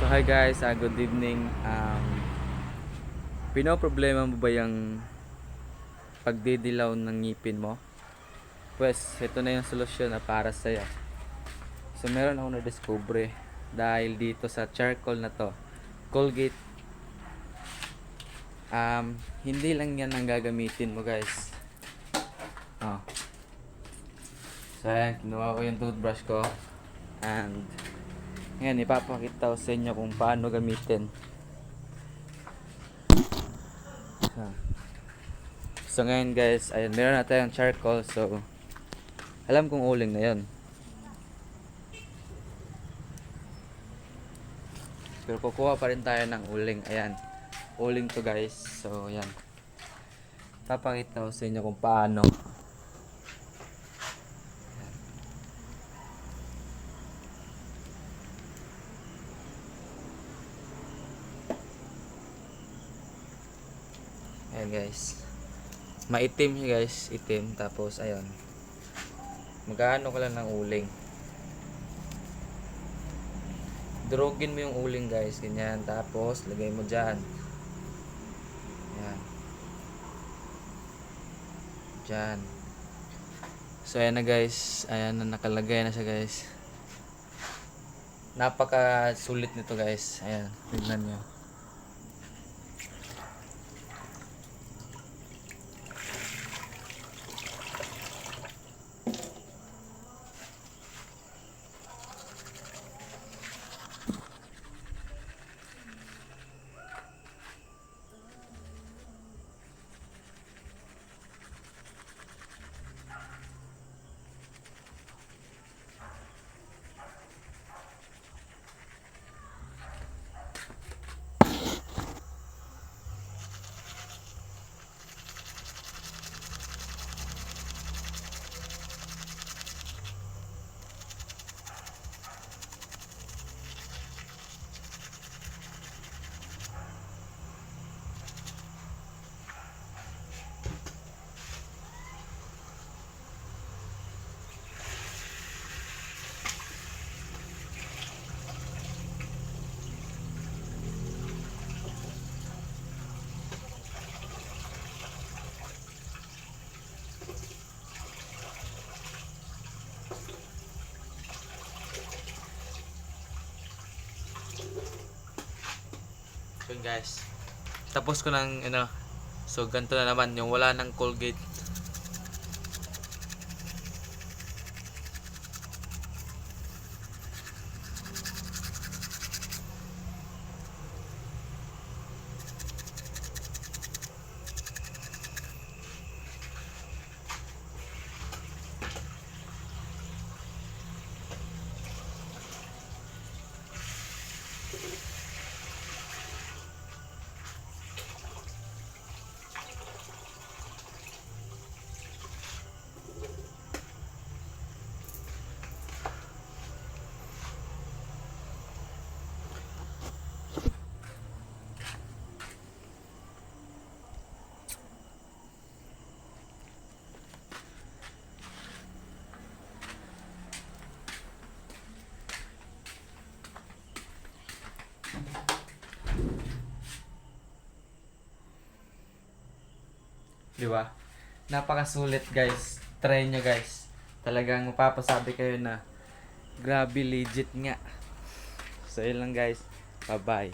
Hi guys, good evening. Pinoproblema mo ba yung pagdidilaw ng ngipin mo? Pues, ito na yung solusyon na para sa'yo. So, meron ako na-discover dahil dito sa charcoal na to, Colgate. Hindi lang yan ang gagamitin mo guys. Oh. So, ayan, kinuha ko yung toothbrush ko. And, ngayon, ipapakita ko sa inyo kung paano gamitin. So ngayon guys, ayun, meron na tayong charcoal. So alam kong uling na yon. Pero kukuha pa rin tayo ng uling. Ayan, uling to guys. So ayan, papakita ko sa inyo kung paano. Ayan guys, maitim siya guys, itim. Tapos ayun, magkano ka lang ng uling. Durugin mo yung uling guys, ganyan. Tapos lagay mo dyan. Ayan, dyan. So ayan na guys, ayan na, nakalagay na siya guys. Napaka sulit nito guys. Ayan, tignan nyo. Yun guys, tapos ko ng so ganito na naman yung wala ng Colgate. Di ba? Napakasulit guys. Try nyo guys. Talagang mapapasabi kayo na grabe, legit nga. So yun lang guys. Bye bye.